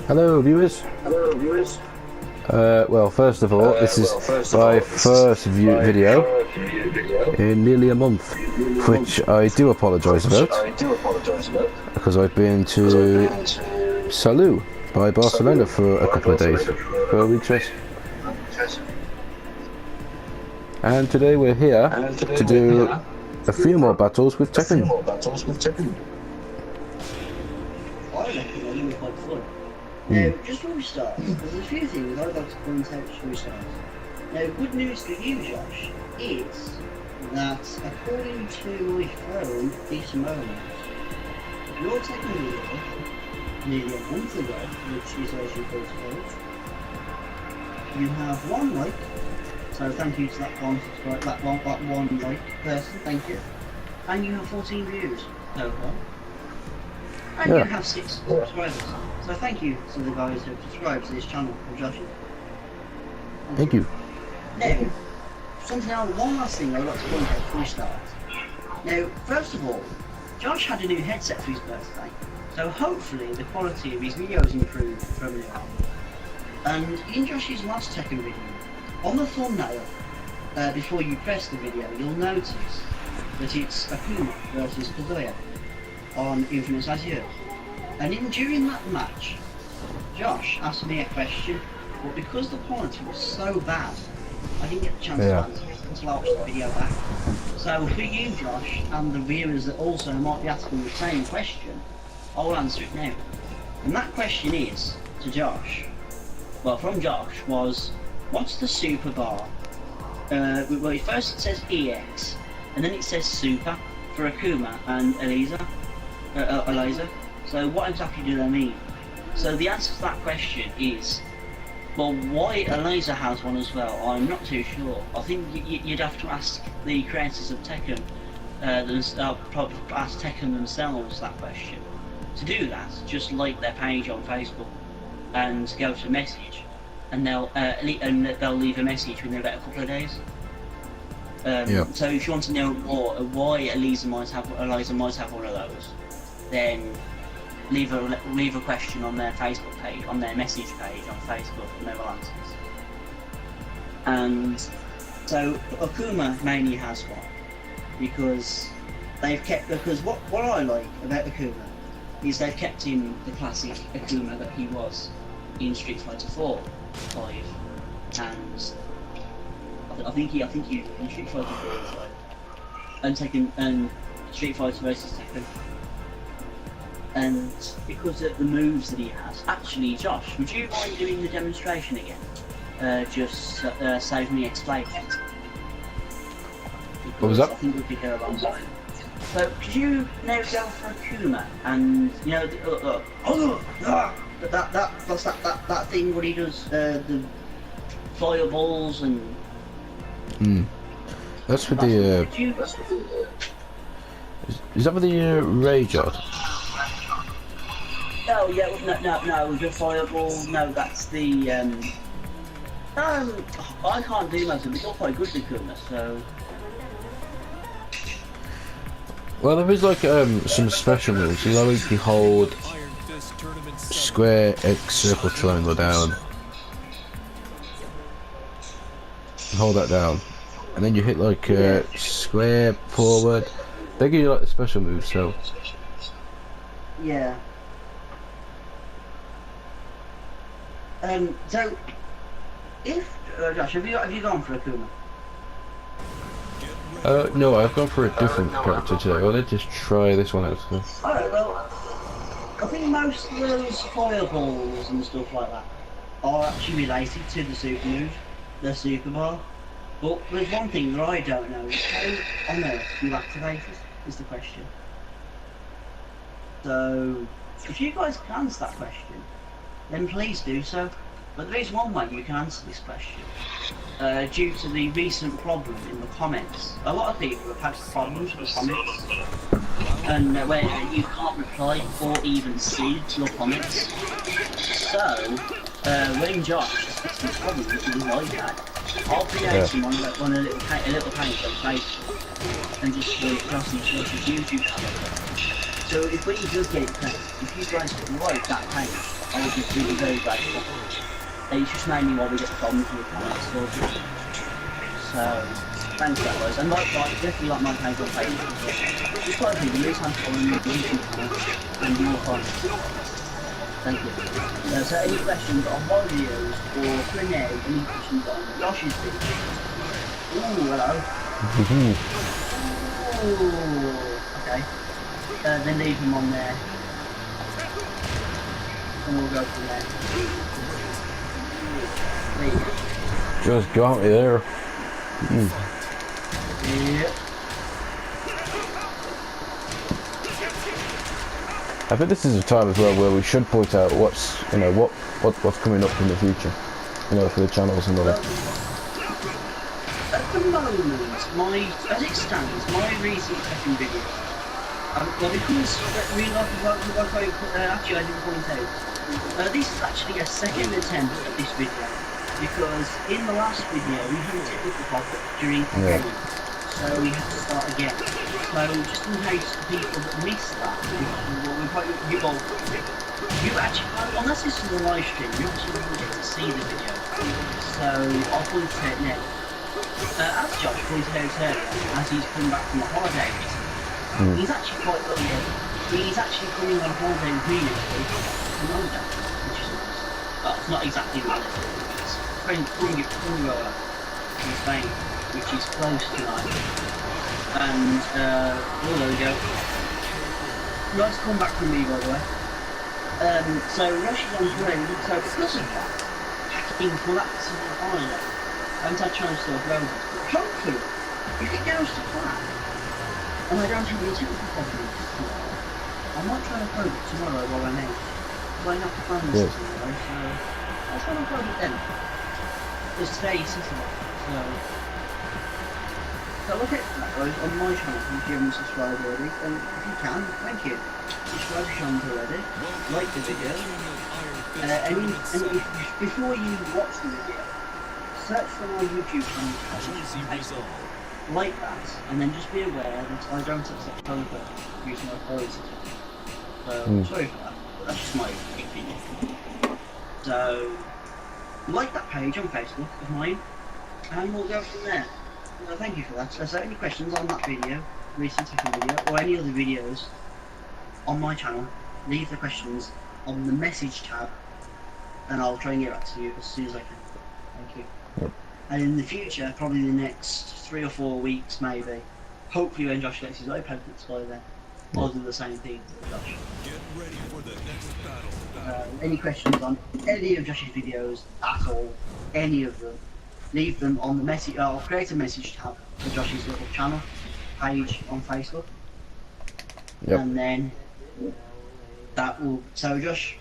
Hello viewers. Well, first of all, this is my first video in nearly a month, which I do apologise about, because I've been to Salou by Barcelona for a couple of days, for a week's rest. And today we're here to do a few more battles with TEKKEN. Now, just before we start, there's a few things I'd like to point out before we start. Now, good news for you, Josh, is that according to my phone this moment, your TEKKEN video, nearly a month ago, which is as you both told, you have 1 like, so thank you to that one subscribe, that one like person, thank you, and you have 14 views so far. And you have 6 subscribers. So thank you to the guys who have subscribed to this channel from Josh. Thank you. Now, one last thing I'd like to point out before we start. Now, first of all, Josh had a new headset for his birthday, so hopefully the quality of his videos improved from now on. And in Josh's last TEKKEN video, on the thumbnail, before you press the video, you'll notice that it's Akuma versus Kazuya on Infinite Azure. And during that match, Josh asked me a question, but because the quality was so bad, I didn't get the chance to answer it until I watched the video back. So for you, Josh, and the viewers that also might be asking the same question, I'll answer it now. And that question is, to Josh, well, from Josh, was, what's the super bar? Well, first it says EX, and then it says super for Akuma and Eliza. So what exactly do they mean? So the answer to that question is, well, why Eliza has one as well, I'm not too sure. I think you'd have to ask the creators of TEKKEN, probably ask TEKKEN themselves that question. To do that, just like their page on Facebook and go to message, and they'll leave a message within about a couple of days. So if you want to know more why Eliza might have one of those, then leave a question on their Facebook page, on their message page on Facebook, and they will answer. And so Akuma mainly has one because what I like about Akuma is they've kept him the classic Akuma that he was in Street Fighter 4, 5, and I think he in Street Fighter 4 and TEKKEN and Street Fighter vs TEKKEN. And because of the moves that he has, actually, Josh, would you mind doing the demonstration again? Just save me explaining it. What was that? I think we could go along. So, could you now go for Akuma and that thing what he does, the fireballs and. That's with the. Is that with the josh-jord? No, no, the fireball, no, that's the, I can't do most of them, it's all quite good to Akuma, so... Well, there is like some special moves. You know, if you hold square, X, circle, triangle down, and hold that down, and then you hit like square, forward. They give you like the special moves, so... Yeah. So, if Josh, have you gone for Akuma? No, I've gone for a different character today. Well, let's just try this one out. So. Alright, well, I think most of those fireballs and stuff like that are actually related to the super move, the super bar. But there's one thing that I don't know, is how on earth you activate it, is the question. So, if you guys can answer that question, then please do so. But there is one way you can answer this question. Due to the recent problem in the comments. A lot of people have had problems with the comments. And where you can't reply or even see your comments. So, when Josh fixed this problem that you like that, I'll create him on a little page on Facebook and just put it across into Josh's YouTube channel. So if when he does get it paid, if you guys like that page, I would just be very grateful. And it's just mainly why we get the problems with that sort of. So thanks for that guys. And definitely like my page on Facebook as well. Just quite a thing, the reason I'm following the YouTube channel and your comments. Thank you. So any questions on my videos or Q&A, any questions on Josh's videos? Ooh, hello. Ooh, okay. Then leave them on there. And we'll go from there. There you go. Just got me there. Yep. I think this is a time as well where we should point out what's what's coming up in the future, for the channels and all that. At the moment, as it stands, my recent second video, well, because we actually I didn't point out, this is actually a second attempt at this video, because in the last video we had a technical problem during the game, so we had to start again. So just in case people that missed that, you actually, unless this is a live stream, you actually won't get to see the video. So I'll point it out now. As Josh pointed out earlier, as he's come back from a holiday, he's actually quite lucky. He's actually coming on holiday with me next week from London, which is nice. Well, it's not exactly London. It's Fungoa in Spain, which is close tonight. And, oh, there we go. Nice to come back from me, by the way. So Rush is on play, so because of that, packing for that particular holiday, I haven't had a chance to upload it. But hopefully, if it goes to plan, and I don't have any technical problems tomorrow, I might try and upload it tomorrow while I'm out. So I have to plan this tomorrow, so I'll try and upload it then. Because today is Saturday, so look at that guys on my channel if you haven't subscribed already, and if you can, thank you. Subscribe if you haven't already, like the video, and before you watch the video, search for my YouTube channel, like that, and then just be aware that I don't accept phone calls using my phone. So, sorry for that, but that's just my opinion. So, like that page on Facebook of mine, and we'll go from there. Well, thank you for that. So any questions on that video, recent second video, or any other videos on my channel, leave the questions on the message tab, and I'll try and get back to you as soon as I can. Thank you. Yep. And in the future, probably the next 3 or 4 weeks maybe, hopefully when Josh gets his iPad fixed by then, I'll do the same thing to Josh. Get ready for the next battle. Any questions on any of Josh's videos at all, any of them, leave them on the message. I'll create a message tab for Josh's little channel page on Facebook, and then that will. So Josh,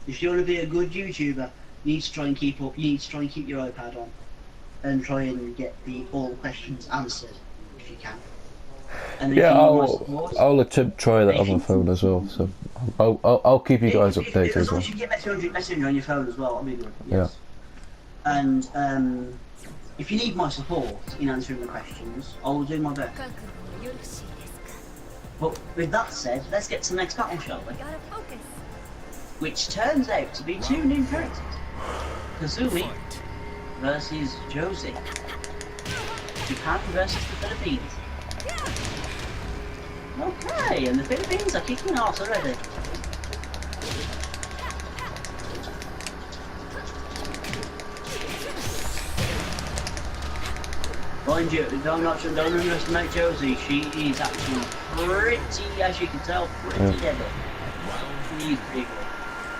if you want to be a good YouTuber, you need to try and keep up. You need to try and keep your iPad on, and try and get all the questions answered if you can. And yeah, I'll attempt try that on my phone as well. So I'll keep you guys updated as well. You get Messenger on your phone as well. That'll be good. Yes. Yeah. And if you need my support in answering the questions, I will do my best. But with that said, let's get to the next battle, shall we? Which turns out to be 2 new characters. Kazumi versus Josie. Japan versus the Philippines. Okay, and the Philippines are kicking ass already. Mind you, don't underestimate Josie. She is actually pretty, as you can tell, pretty deadly. She's pretty good.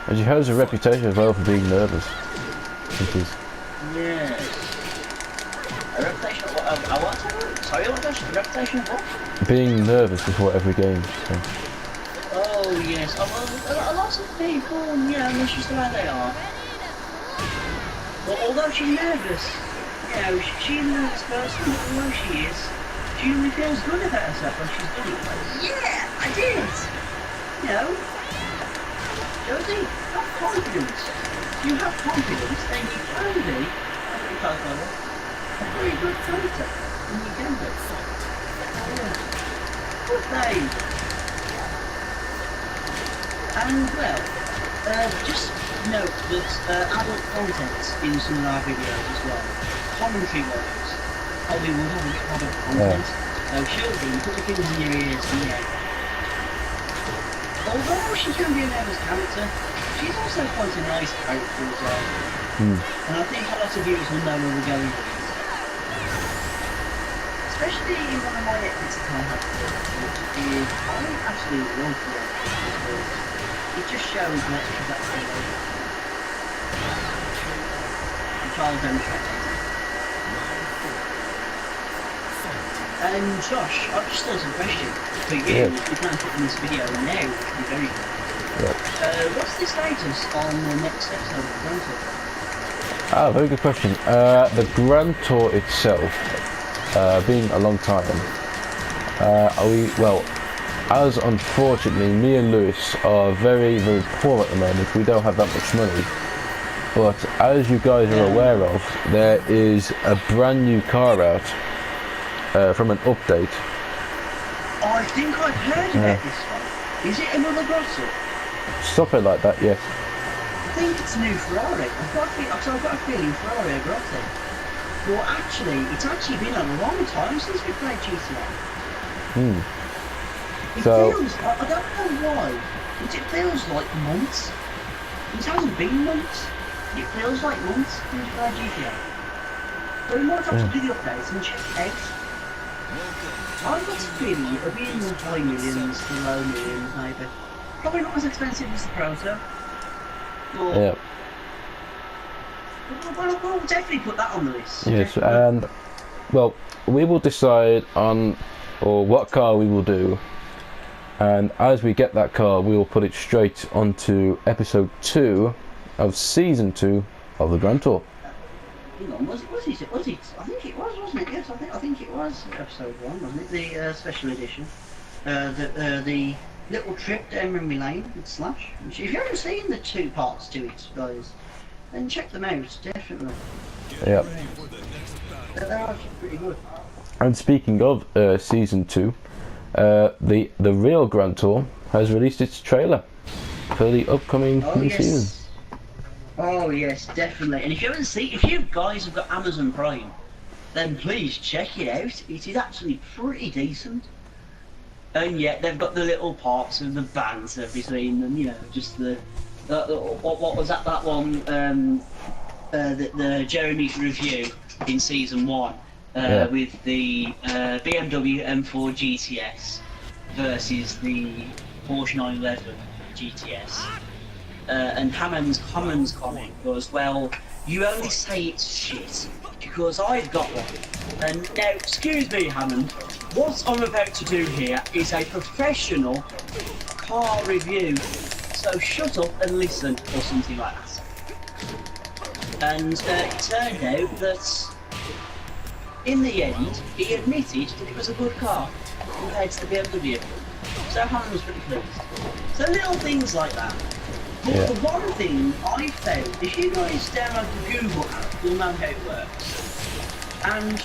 And she has a reputation as well for being nervous. Yes. A reputation of what? Sorry, what was a reputation of what? Being nervous before every game. So. Oh yes, well, a lot of people, that's just the way they are. Well, although she's nervous, she's a nervous person, but although she is, she really feels good about herself when she's doing it. Like, yeah, I did! Josie, have confidence. If you have confidence, then you can be a very good fighter. And you can be. Yeah. Good name. And well, just note that adult content in some of our videos as well. Commentary wise, probably would have a bit of adult content. So children, put your fingers in your ears and although she can be a nervous character, she's also quite a nice character as well. And I think a lot of viewers will know where we're going with it. Especially in one of my edits that I have to which is I absolutely love the edit because it just shows what she's actually like. The child demonstrates. And Josh, I've just thought of a question for you. You plan to put in this video now, which would be very good. What's the status on the next episode of the Grand Tour? Very good question. The Grand Tour itself, being a long time, as unfortunately me and Lewis are very, very poor at the moment, we don't have that much money. But as you guys are aware of, there is a brand new car out from an update. I think I've heard about this one. Is it another grotto? Something like that, yes. I think it's a new Ferrari. I've got a feeling Ferrari are grotto. Well, actually, it's actually been a long time since we played GTA. It feels, I don't know why, but it feels like months. It hasn't been months. It feels like months since we played GTA. So we might have to do the updates and check it out. I've got a feeling it'll be in the high millions, the low millions maybe. Probably not as expensive as the Proto. But we'll definitely put that on the list. Yes, and well, we will decide on what car we will do, and as we get that car, we will put it straight onto episode 2 of season 2 of the Grand Tour. Hang on, was it? I think it was, wasn't it? Yes, I think it was episode 1, wasn't it? The special edition. The little trip down memory lane with Slash. If you haven't seen the 2 parts to it, guys, then check them out, definitely. Yeah. They're actually pretty good. And speaking of season 2, the real Grand Tour has released its trailer for the upcoming new season. Oh yes, definitely. And if you guys have got Amazon Prime, then please check it out. It is actually pretty decent. And yet they've got the little parts of the banter between them, you know, just the what was that one? The Jeremy's review in season 1 with the BMW M4 GTS versus the Porsche 911 GTS. And Hammond's comment was, well, you only say it's shit because I've got one. And now, excuse me, Hammond, what I'm about to do here is a professional car review. So shut up and listen, or something like that. And it turned out that, in the end, he admitted that it was a good car compared to the BMW. So Hammond was pretty pleased. So little things like that. But the one thing I found, if you guys download the Google app, you'll know how it works. And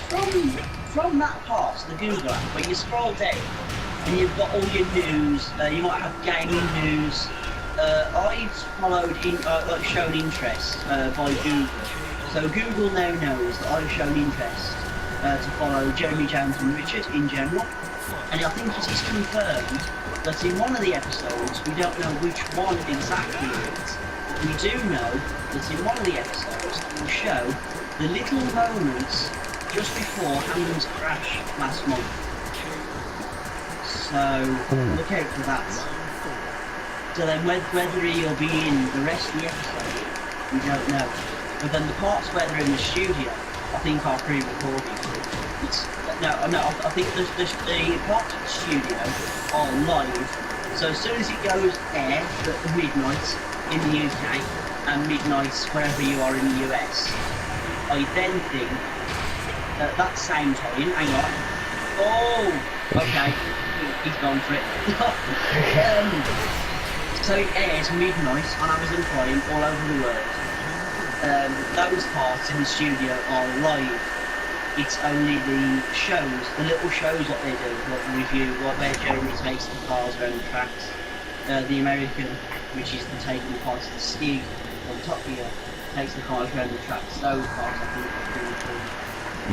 from that part, the Google app, where you scroll down and you've got all your news, you might have gaming news. I followed shown interest by Google. So Google now knows that I've shown interest to follow Jeremy, James and Richard in general. And I think it is confirmed that in one of the episodes, we don't know which one exactly it is, but we do know that in one of the episodes it will show the little moments just before Hammond's crash last month. So look out for that. So then whether he'll be in the rest of the episode, we don't know. But then the parts where they're in the studio, I think are pre-recorded. I think the parts of the studio are live. So as soon as it goes air at midnight in the UK and midnight wherever you are in the US, I then think at that same time, hang on. Oh, okay, he's gone for it. So it airs midnight on Amazon Prime all over the world. Those parts in the studio are live. It's only the shows, the little shows what they do, what the review, where Jeremy takes the cars around the tracks, the American which is the taking the parts of the Stig on Top Gear, takes the cars around the track. Those parts I think are really cool.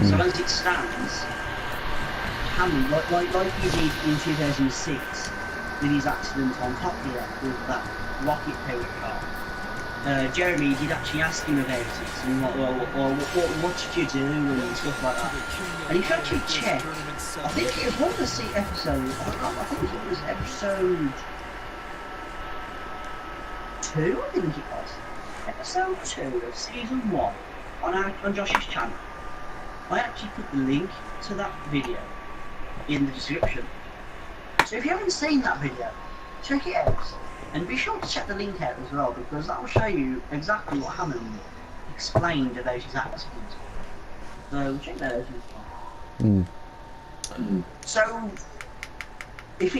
So as it stands, Hammond, like he did in 2006 with his accident on Top Gear with that rocket powered car. Jeremy did actually ask him about it, and like, what did you do and stuff like that. And if you actually check, I think it was one of the episodes. I think it was episode 2. I think it was episode 2 of season 1 on Josh's channel. I actually put the link to that video in the description. So if you haven't seen that video, check it out. And be sure to check the link out as well, because that will show you exactly what Hammond explained about his accident. So check that out as well. So if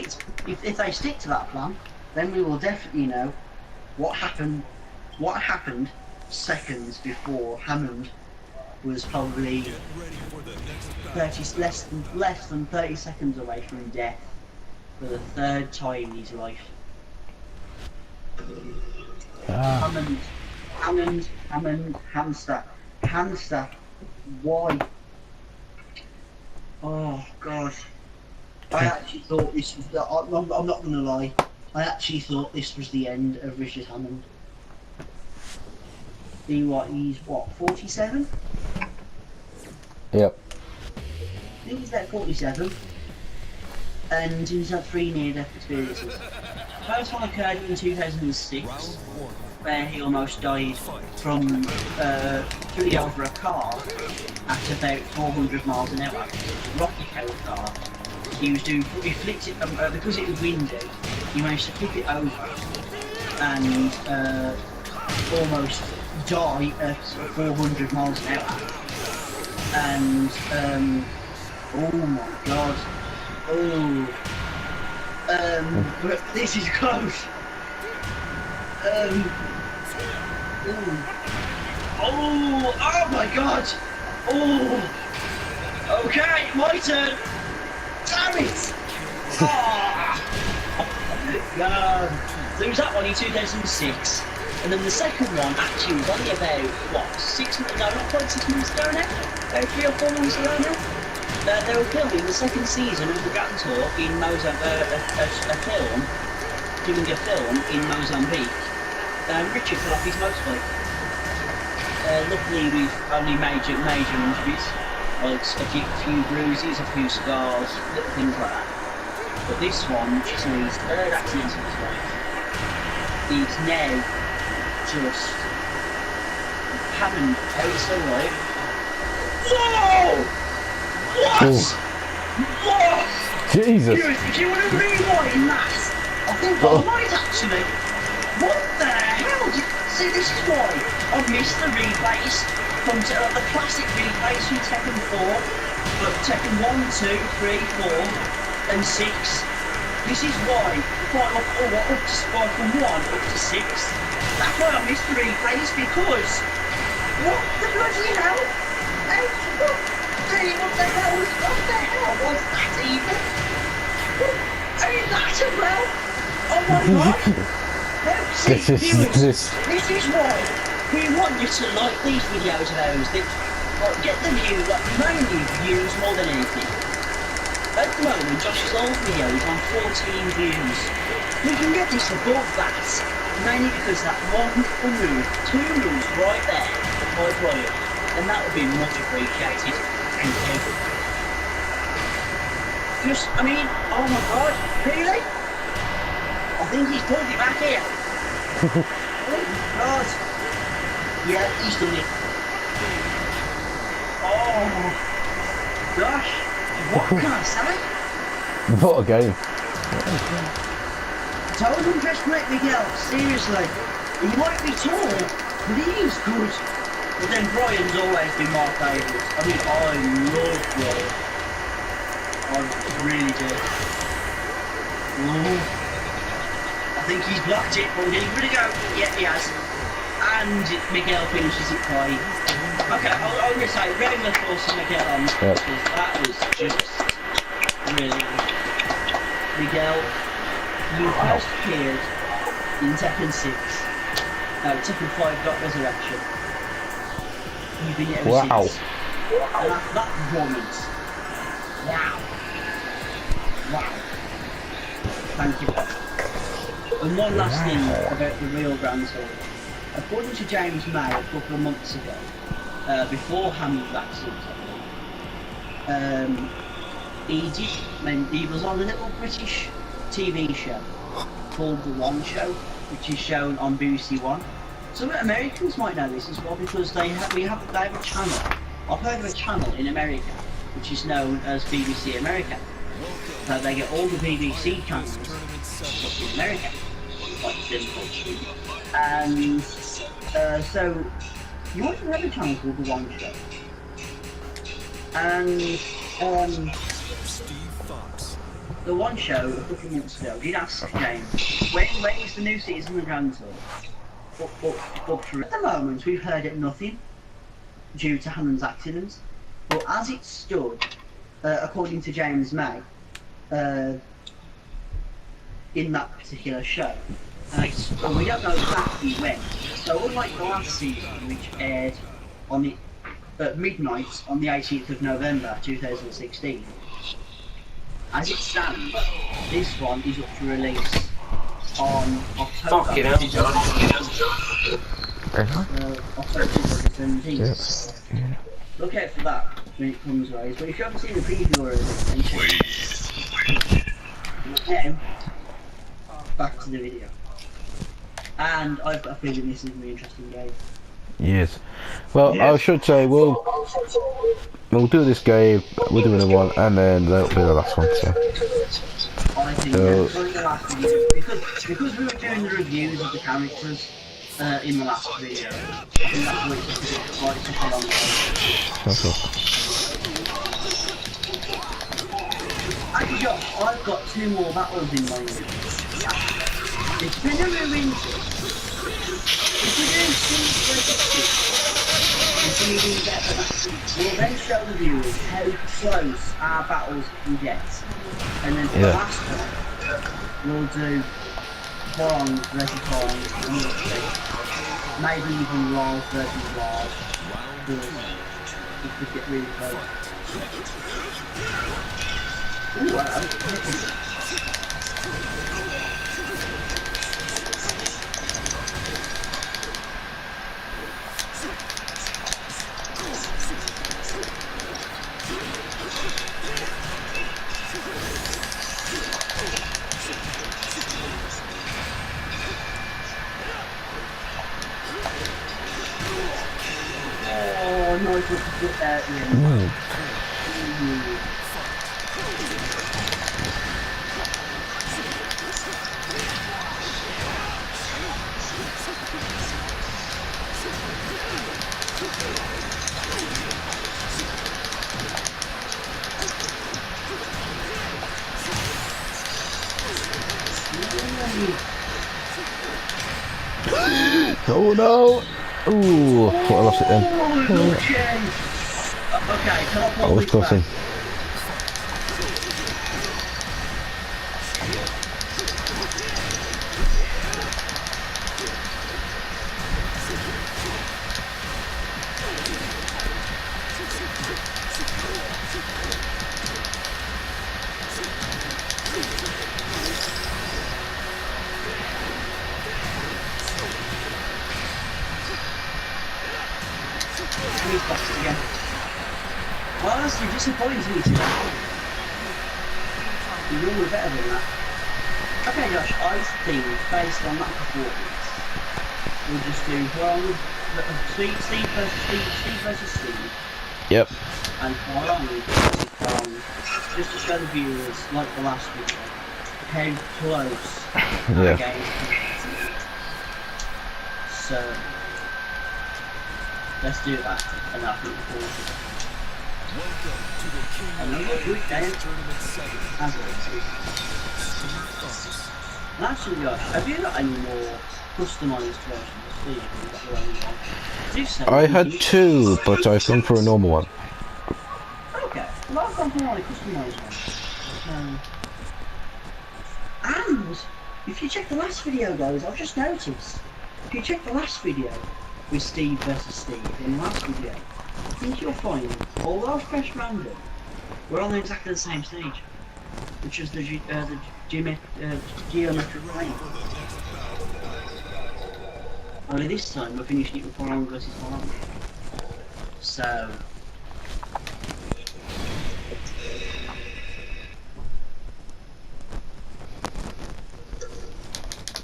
they stick to that plan, then we will definitely know what happened seconds before Hammond was probably less than 30 seconds away from death for the 3rd time in his life. Hammond, hamster. Why? Oh God! I actually thought this was. I'm not gonna lie. I actually thought this was the end of Richard Hammond. He's what? 47? Yep. I think he's about 47. And he's had 3 near-death experiences. First one occurred in 2006, where he almost died from flipping over a car at about 400 miles an hour. Rocky powered car. He flipped it because it was windy. He managed to flip it over and almost die at 400 miles an hour. And oh my God. But this is close. Oh my God. Okay, my turn. Damn it. God. So it was that one in 2006, and then the second one actually was only about what 6 months? No, not quite 6 months ago now. About 3 or 4 months ago now. They were filming the second season of the Grand Tour in Mozambique, doing a film in Mozambique. Richard fell off his motorbike. Luckily with only major injuries, like a few bruises, a few scars, little things like that. But this one, which is his 3rd accident in his life, is now just Hammond, how he's still alive. Whoa! What? What? Jesus! If you want to rewind that, I think I might actually. What the hell? See, this is why I've missed the replays from the classic replays from Tekken 4, but Tekken 1, 2, 3, 4, and 6. This is why up to from 1 up to 6. That's why I missed the replays, because what the bloody hell? What the hell was that even? Ain't that as well? Oh my God! See, viewers, this is why we want you to like these videos of ours, that get the views, mainly views more than anything. At the moment, Josh's old video is on 14 views. We can get this above that, mainly because that one little move, 2 moves right there, my Brian, and that would be much appreciated. Thank you. I mean, oh my God, really? I think he's pulled it back here. Oh my God. Yeah, he's done it. Oh, gosh. What can I say? What a game. Don't underestimate Miguel, seriously. He might be tall, but he is good. But then Brian's always been my favourite. I mean, I love Brian. I really do. Ooh. I think he's blocked it, but we're getting ready to go. Yeah, he has. And Miguel finishes it by... Okay, I'm going to say round of applause to Miguel on that, because that was just really good. Miguel, you first appeared in Tekken 6. No, Tekken 5 Got Resurrection. You've been ever Wow. since. And after that performance, wow. Wow. Thank you. And one last thing about the real Grand Sword. According to James May a couple of months ago, before Hammer's accident, he was on a little British TV show called The One Show, which is shown on BBC One. Some Americans might know this as well because they have a channel. I've heard of a channel in America which is known as BBC America. So they get all the BBC channels in America. Quite simple. And so you also have a channel called The One Show. And The One Show a couple of months ago did ask James, when is the new season of Grand Tour? Up for at the moment we've heard it nothing due to Hammond's accident, but as it stood, according to James May, in that particular show, and we don't know exactly when. So unlike the last season, which aired on the at midnight on the 18th of November 2016, as it stands, this one is up for release on October. Fucking hell, John. October 2017. Look out for that when it comes, guys. But if you haven't seen the preview already, then check it out. Now, back to the video. And I've got a feeling this is a really interesting game. Yes. Well, yes. I should say we'll do this game. We'll do another one, and then that'll be the last one. So. I think that's the last video because we were doing the reviews of the characters in the last video. I think that's what it took a long time. Actually, Josh, I've got 2 more battles in mind. It's been a really if we do we'll then show the viewers how close our battles can get. And then for the last one, we'll do Bronze versus Bronze, and we'll see. Maybe even Lars versus Lars. If we get really close. Ooh, no, to put that in. Oh no! Ooh, I thought I lost it then. Okay, can I I was crossing. Again. Well, honestly, disappointing me today. You're normally better than that. Okay, Josh, I think based on that performance, we'll just do Steve versus Steve. Yep. And Farong versus Farong, just to show the viewers, like the last video, how close our games can be. So. Let's do that, and I think we'll do another good game as and actually, Josh, have you got any more customised versions of Steve? I had 2, but I've gone for a normal one. Okay, well I've gone for a customised one. And If you check the last video, guys, I've just noticed. If you check the last video with Steve versus Steve, in the last video, I think you'll find, although fresh random, we're on exactly the same stage, which is the geometric plane. Only this time we're finishing it with 4 on versus 4 on. So.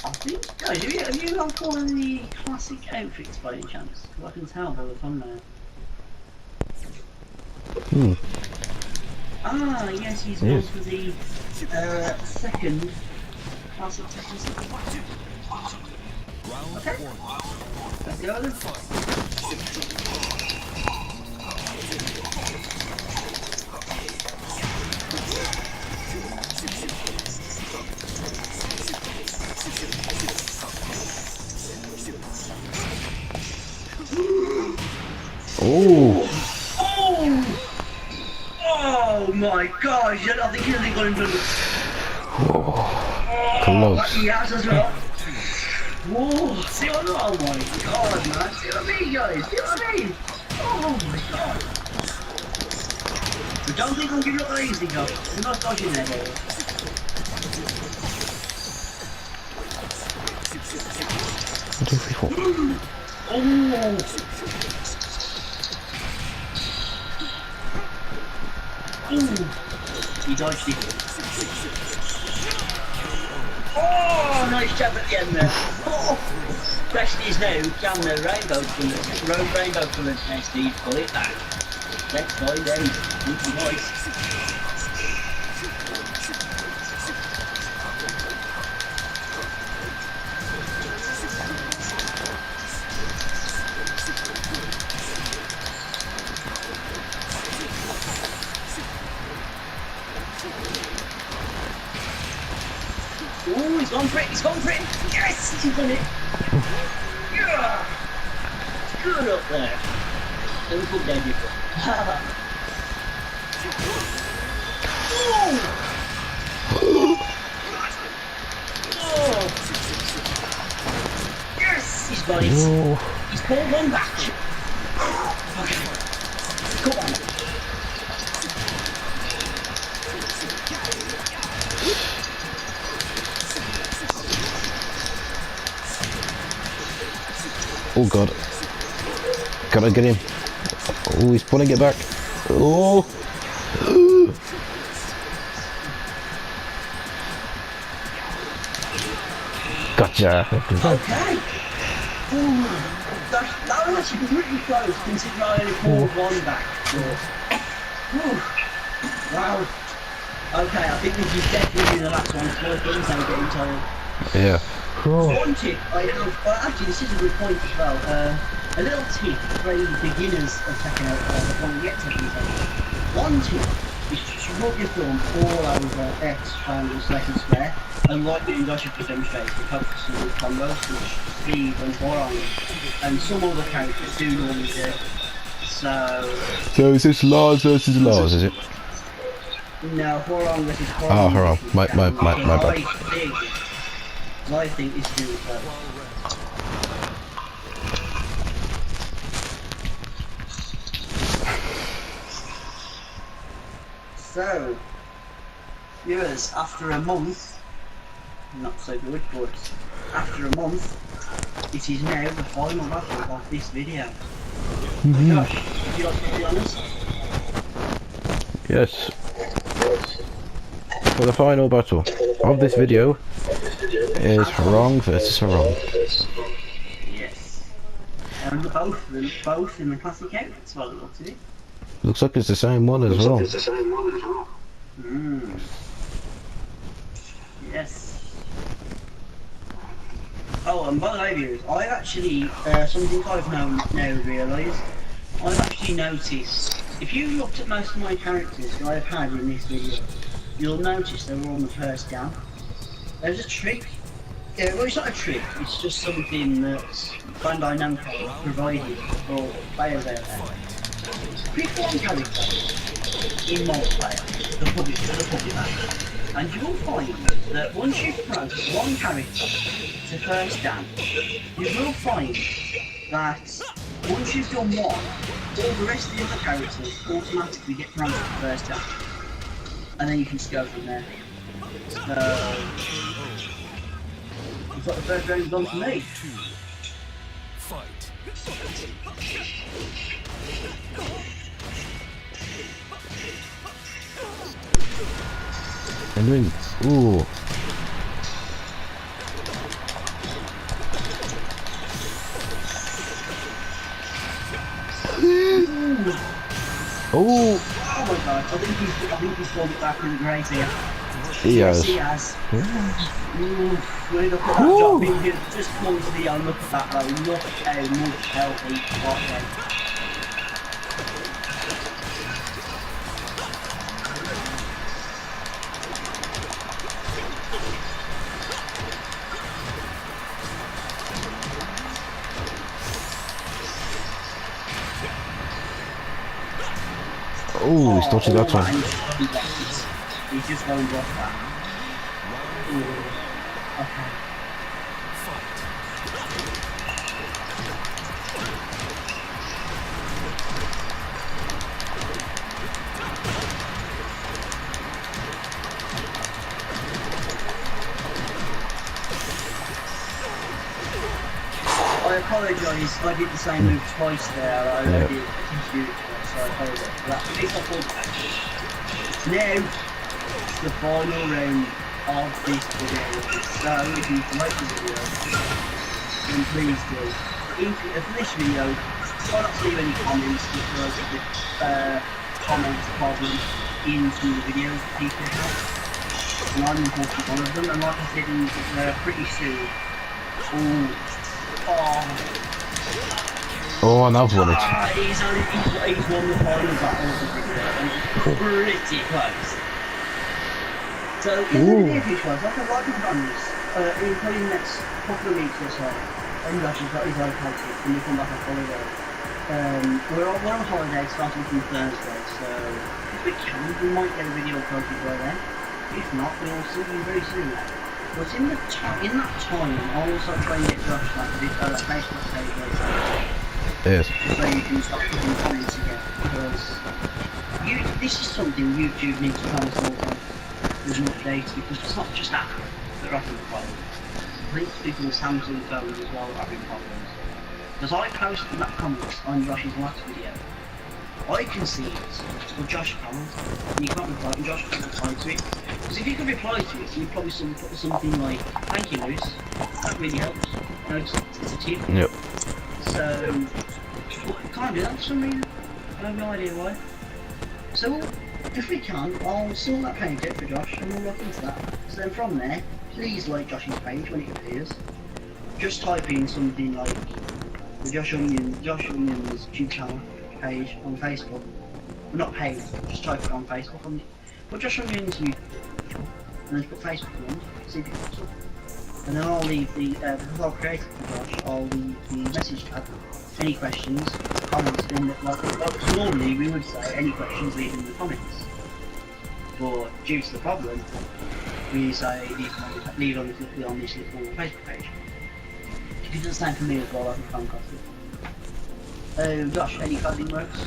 I think, guys, have you gone for the classic outfits by any chance? Because I can tell by the thumbnail. Ah, yes, he's gone for the second classic Tekken. Okay, let's go then. Oh! Oh my gosh, I think he's got him done. Oh, close. He has as well. Whoa, see what I mean? Oh my god, man. See what I mean, guys? See what I mean? Oh my god. But don't think I'm giving up that easy, guys. I'm not dodging there, boys. One, 2, 3, 4. Oh! Ooh. He dodged it. Oh, nice jab at the end there. Oh! Question is now, can the rainbow colours now, Steve, pull it back? Let's find out. Would be nice. Oh, he's gone for it, he's gone for it! Yes, he's done it! Yeah! Good up there. Don't put down your foot. Oh! Oh! Yes, he's got it. Oh. He's pulled one back. Okay. Come on. Oh god. Gotta get him. Oh, he's pulling it back. Oh! Gotcha. Okay. Ooh, that was actually pretty close considering I only pulled one back. Wow. Okay, I think this is definitely the last one. Four things now getting tired. Yeah. Wanted, I have, actually this is a good point as well, a little tip for any beginners of Tekken that want to get Tekken. One tip is to rub your thumb all over X, triangle, second square, and like the Josh has demonstrated, focusing on combos, which Steve and Boron and some other characters do normally do. So is this Lars versus Lars, is it? No, Horon versus Horon. Oh, Horon. My bad. I think it's really close. So, viewers, after a month, not so good, but after a month, it is now the final battle of this video. Josh, would you like to be honest? Yes. For the final battle of this video is Wrong versus Wrong. Yes. And both in the classic outfits, well, it looks at it. Looks like it's the same one as well. Yes. Oh, and by the way, viewers, I actually, something I've now realised, I've actually noticed, if you looked at most of my characters that I've had in this video, you'll notice they were on the first scan. There's a trick. Yeah, well, it's not a trick, it's just something that Bandai Namco provided for players out there. Pick one character in multiplayer, the public map, And you will find that once you promote one character to first dan, you will find that once you've done one, all the rest of the other characters automatically get promoted to first dan. And then you can just go from there. Looks like the first round's done for me. Fight. And then, ooh. Oh, Oh my god, I think he's pulled it back really great here. he Yes, has. he has. Ooh, look at that drop. He just pulled to the look at that though. Look how much health he's got there. Oh, he's dodging that one. He's just going off that. Ooh. Okay. I apologise, I did the same move twice there. I did do it twice, so I apologise for that. At least I pulled back. Now, it's the final round of this video. So, if you like the video, then please do. For this video, try not to leave any comments because of the comments problem in some of the videos that people have. And I'm unfortunately one of them, and like I said, pretty soon, Oh, and I've won it. He's won the final battle of the video, and it's pretty close. So, in the near future, I'd like to run this, in probably the next couple of weeks or so, and Josh has got his own content, and we come back on holiday. We're on holiday starting from Thursday, so if we can, we might get a video posted by then. If not, we'll see you very soon. But in that time, I'll also try and get Josh like a Facebook page later. Yes. So you can start putting comments again, because this is something YouTube needs to try and sort out as much data, because it's not just Apple that are having problems. I think people with Samsung phones as well are having problems. Because I posted that comment on Josh's last video, I can see it, but Josh can't, and you can't reply, and Josh can't reply to it. Because if you could reply to it, you'd probably put something like, "Thank you, Lewis, that really helps." You know, it's a tip. Yep. So, I can't do that for some reason. I have no idea why. So, if we can, I'll sort that page out for Josh, and we'll look into that. So then from there, please like Josh's page when it appears. Just type in something like the Josh Onion's YouTube channel page on Facebook. Well, not page, just type it on Facebook. Put Josh Onion's YouTube channel, and then put Facebook on, see if it pops up. And then I'll leave because I'll create it for Josh, I'll leave the message tab. Any questions, comments in the, like normally we would say any questions leave in the comments. But due to the problem, we say leave on this little Facebook page. If you do the same for me as well, I can come across it. Josh, any closing words?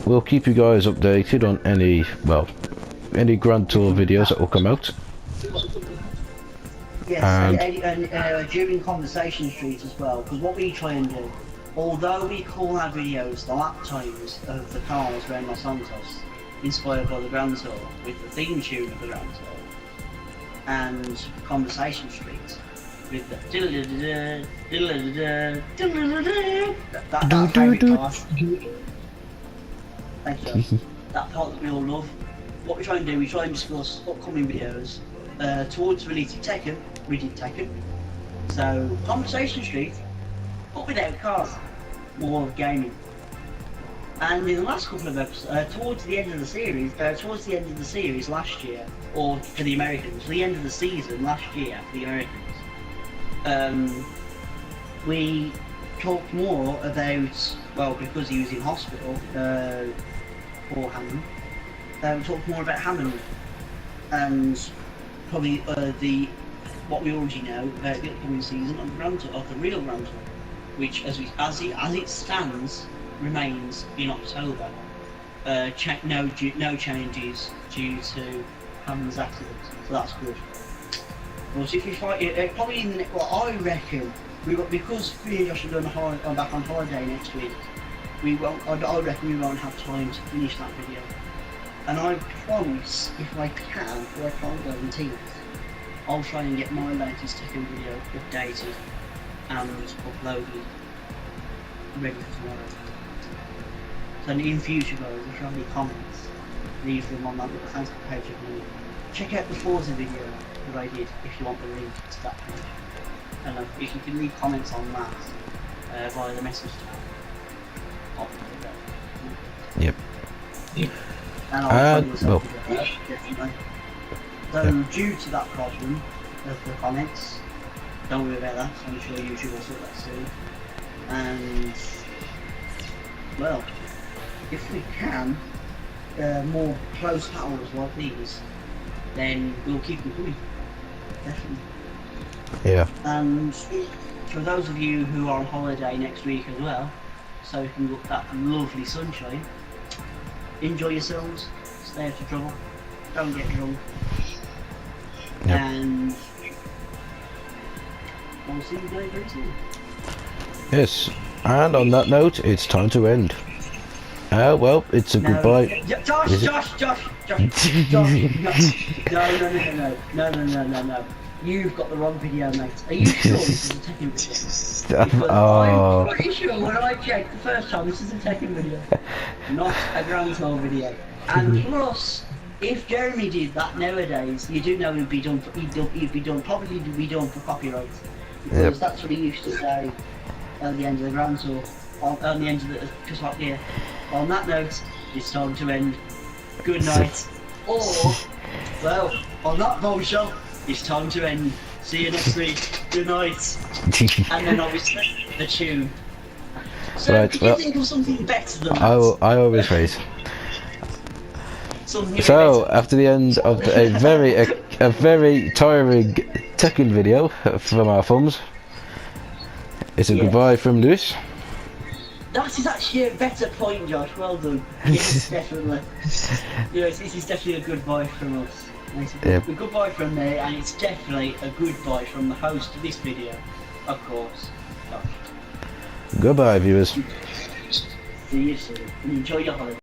We'll keep you guys updated on any Grand Tour videos that will come out. Yes, and during Conversation Street as well, because what we try and do, although we call our videos the lap times of the cars around Los Santos, inspired by the Grand Tour, with the theme tune of the Grand Tour, and Conversation Street, with the that favourite part. Thank you. That part that we all love. What we try and do, we try and discuss upcoming videos. Towards release of Tekken, we did Tekken. So, Conversation Street, but without cars. More gaming. And in the last couple of episodes, towards the end of the series last year, or for the Americans, the end of the season last year for the Americans, we talked more about, well, because he was in hospital, poor Hammond, talk more about Hammond and probably what we already know about the upcoming season of the Grand Tour, of the real Grand Tour, which as it stands remains in October. No changes due to Hammond's accident, so that's good. But if we fight it, probably in the next, well, I reckon because me and Josh are back on holiday next week. I reckon we won't have time to finish that video. And I promise, if I can, if I can't guarantee it, I'll try and get my latest TEKKEN video updated and uploaded, ready for tomorrow. So in future guys, if you have any comments, leave them on that little Facebook page of me. Check out the Forza video that I did if you want the link to that page. And if you can leave comments on that via the message tab, I'll put it there. Yep. And I'll show well. yourself definitely. So due to that problem of the comments, don't worry about that, I'm sure YouTube will sort that soon. And well, if we can, more close battles like these, then we'll keep them coming. Definitely. Yeah. And for those of you who are on holiday next week as well, so you can look at that lovely sunshine, enjoy yourselves, stay out of trouble, don't get drunk, and I'll see you guys very soon. Yes. And on that note, it's time to end. Well, it's a goodbye. Josh, no. You've got the wrong video, mate. Are you sure this is a TEKKEN video? Because I'm pretty sure when I checked the first time, this is a TEKKEN video, not a Grand Tour video. And plus, if Jeremy did that nowadays, you do know he'd be done for copyright. Because that's what he used to say at the end of the Grand Tour. On the end of the, just like here. On that note, it's time to end. Good night. Or, well, on that bombshell, it's time to end. See you next week. Good night. And then obviously the tune. So right, can you think of something better than that? I always raise. So after the end of a very tiring TEKKEN video from our thumbs, it's a goodbye from Lewis. That is actually a better point, Josh. Well done. Yes, definitely. Yes, this is definitely a goodbye from us. It's a goodbye from me, and it's definitely a goodbye from the host of this video, of course. Josh. Goodbye, viewers. See you soon, and enjoy your holiday.